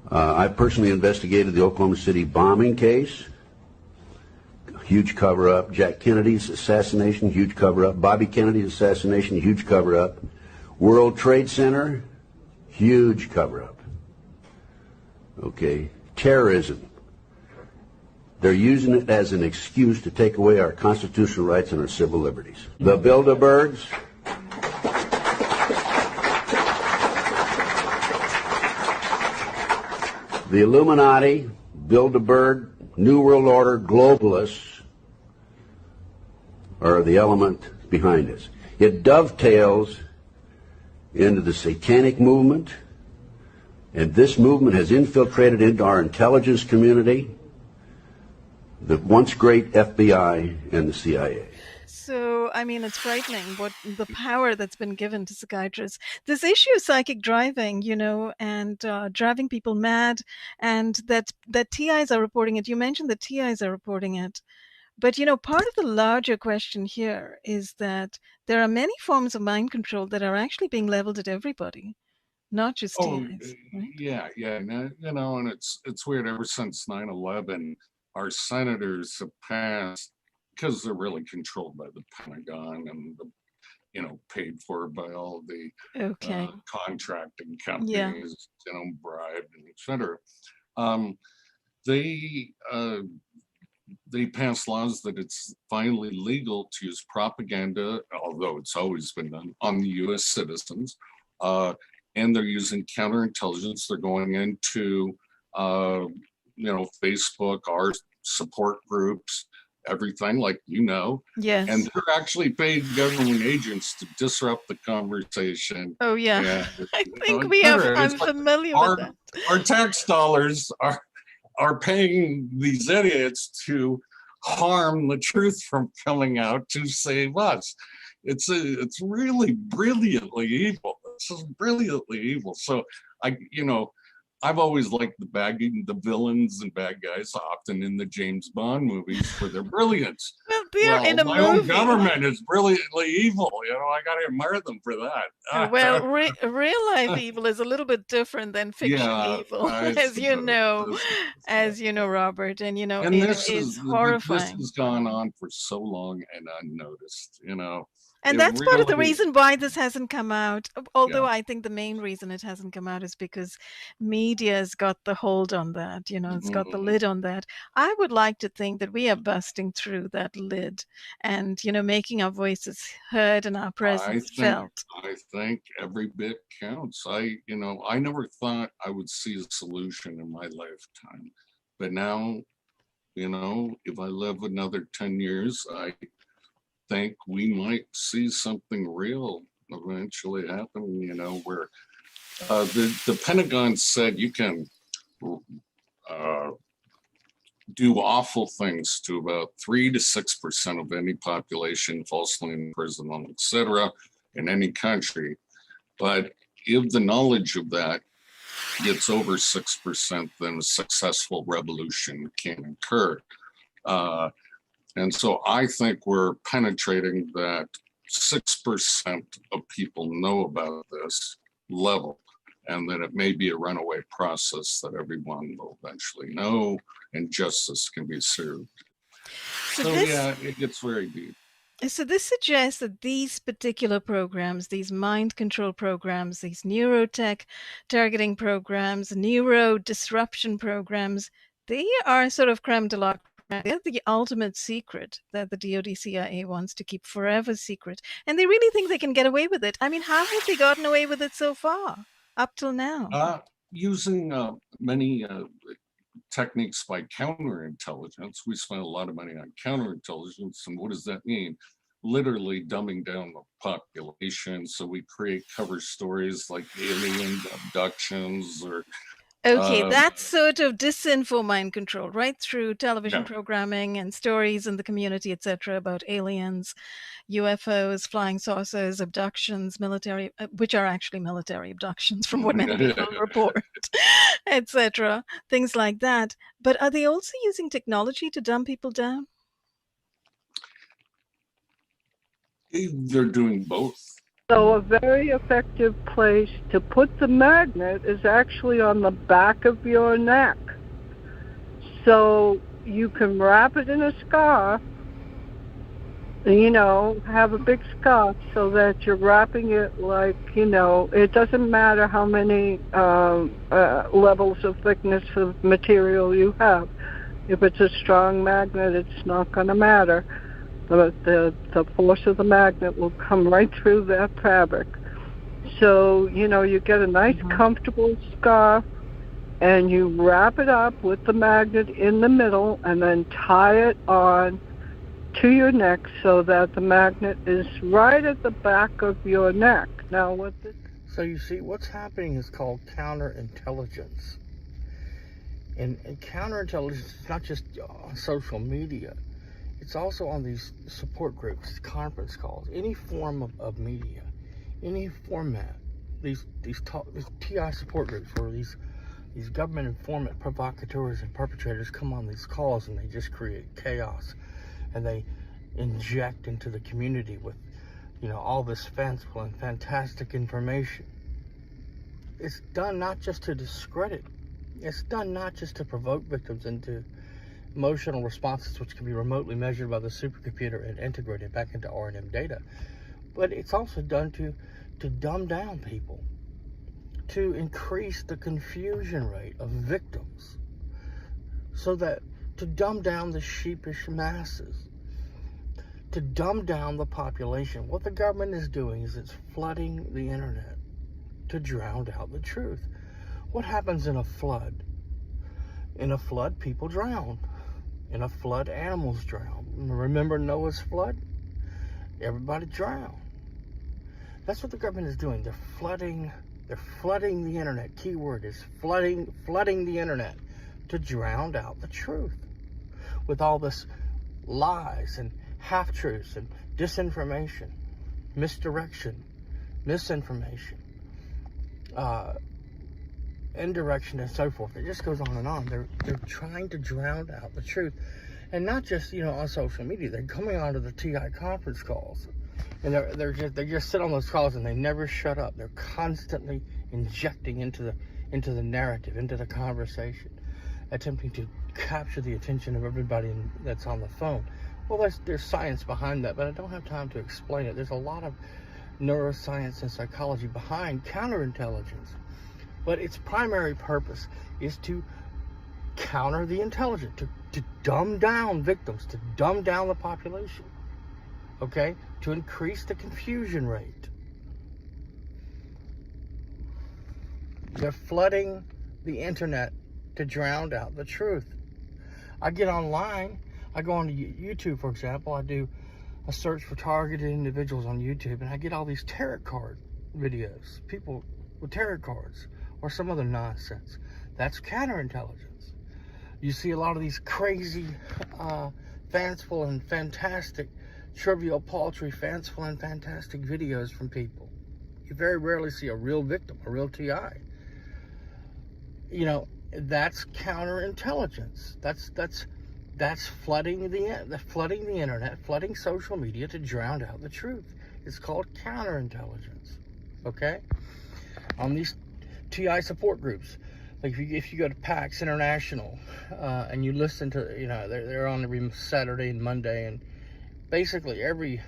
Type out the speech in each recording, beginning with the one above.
I personally investigated the Oklahoma City bombing case. Huge cover-up. Jack Kennedy's assassination, huge cover-up. Bobby Kennedy's assassination, huge cover-up. World Trade Center, huge cover-up. Okay. Terrorism. They're using it as an excuse to take away our constitutional rights and our civil liberties. The Bilderbergs. The Illuminati, Bilderberg, New World Order, globalists are the element behind this. It dovetails into the satanic movement, and this movement has infiltrated into our intelligence community, the once great FBI and the CIA. So, I mean, it's frightening what the power that's been given to psychiatrists. This issue of psychic driving, you know, and driving people mad, and that TIs are reporting it. You mentioned that TIs are reporting it. But, you know, part of the larger question here is that there are many forms of mind control that are actually being leveled at everybody, not just TIs. Right? Yeah. You know, and it's weird. Ever since 9/11, our senators have passed, because they're really controlled by the Pentagon and, you know, paid for by all the contracting companies, you know, bribed, and et cetera. They passed laws that it's finally legal to use propaganda, although it's always been done, on the U.S. citizens. And they're using counterintelligence. They're going into, you know, Facebook, our support groups, everything, like, you know. Yes. And they're actually paid government agents to disrupt the conversation. Oh, yeah. And, I think I'm familiar with that. Our tax dollars are paying these idiots to harm the truth from coming out to save us. It's really brilliantly evil. This is brilliantly evil. So I've always liked the villains and bad guys, often in the James Bond movies, for their brilliance. Well, in a my movie. Own government is brilliantly evil. You know, I got to admire them for that. Well, real life evil is a little bit different than fiction evil, as you know, Robert. And, you know, and it is horrifying. This has gone on for so long and unnoticed, you know. And that's part of the reason why this hasn't come out. Although I think the main reason it hasn't come out is because media's got the hold on that, you know, it's got the lid on that. I would like to think that we are busting through that lid and, you know, making our voices heard and our presence felt. I think every bit counts. I never thought I would see a solution in my lifetime. But now, you know, if I live another 10 years, I think we might see something real eventually happen, you know, where the Pentagon said you can do awful things to about 3 to 6% of any population, falsely imprison them, etc., in any country. But if the knowledge of that gets over 6%, then a successful revolution can occur. And so I think we're penetrating that 6% of people know about this level, and that it may be a runaway process that everyone will eventually know, and justice can be served. So yeah, it gets very deep. So this suggests that these particular programs, these mind control programs, these neurotech targeting programs, neuro disruption programs, they are sort of creme de la creme. They're the ultimate secret that the DoD CIA wants to keep forever secret. And they really think they can get away with it. I mean, how have they gotten away with it so far, up till now? Using many techniques by counterintelligence. We spend a lot of money on counterintelligence. And what does that mean? Literally dumbing down the population. So we create cover stories like alien abductions or... Okay, that's sort of disinfo mind control, right? Through television programming and stories in the community, etc., about aliens, UFOs, flying saucers, abductions, military, which are actually military abductions from what many people report, etc., things like that. But are they also using technology to dumb people down? They're doing both. So a very effective place to put the magnet is actually on the back of your neck. So you can wrap it in a scarf, have a big scarf so that you're wrapping it like, it doesn't matter how many levels of thickness of material you have. If it's a strong magnet, it's not going to matter. The force of the magnet will come right through that fabric. So, you get a nice comfortable scarf and you wrap it up with the magnet in the middle and then tie it on to your neck so that the magnet is right at the back of your neck. Now, So you see, what's happening is called counterintelligence. And counterintelligence is not just on social media. It's also on these support groups, conference calls, any form of media, any format. These TI support groups where these government informant provocateurs and perpetrators come on these calls and they just create chaos. And they inject into the community with, all this fanciful and fantastic information. It's done not just to discredit. It's done not just to provoke victims into emotional responses, which can be remotely measured by the supercomputer and integrated back into R&M data, but it's also done to dumb down people, to increase the confusion rate of victims, so that to dumb down the sheepish masses, to dumb down the population. What the government is doing is it's flooding the internet to drown out the truth. What happens in a flood? In a flood, people drown. In a flood, animals drown. Remember Noah's flood? Everybody drowned. That's what the government is doing. They're flooding the internet. Keyword is flooding the internet to drown out the truth with all this lies and half-truths and disinformation, misdirection, misinformation, indirection, and so forth. It just goes on and on. They're trying to drown out the truth, and not just on social media. They're coming onto the TI conference calls, and they just sit on those calls and they never shut up. They're constantly injecting into the narrative, into the conversation, attempting to capture the attention of everybody that's on the phone. Well, there's science behind that, but I don't have time to explain it. There's a lot of neuroscience and psychology behind counterintelligence. But its primary purpose is to counter the intelligent, to dumb down victims, to dumb down the population, okay? To increase the confusion rate. They're flooding the internet to drown out the truth. I get online, I go onto YouTube, for example, I do a search for targeted individuals on YouTube, and I get all these tarot card videos, people with tarot cards, or some other nonsense. That's counterintelligence. You see a lot of these crazy, fanciful and fantastic, trivial, paltry, fanciful and fantastic videos from people. You very rarely see a real victim, a real TI. That's counterintelligence. That's flooding the internet, flooding social media to drown out the truth. It's called counterintelligence. Okay? On these TI support groups, like if you go to PAX International and you listen to, they're on every Saturday and Monday, and basically every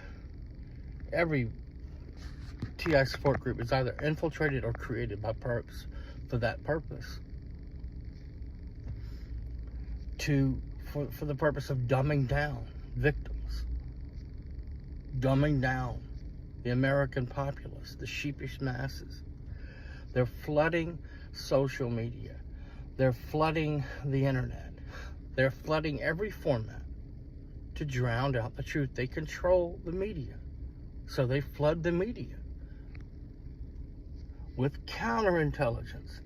TI support group is either infiltrated or created by perps for that purpose, for the purpose of dumbing down victims, dumbing down the American populace, the sheepish masses. They're flooding social media. They're flooding the internet. They're flooding every format to drown out the truth. They control the media, so they flood the media with counterintelligence.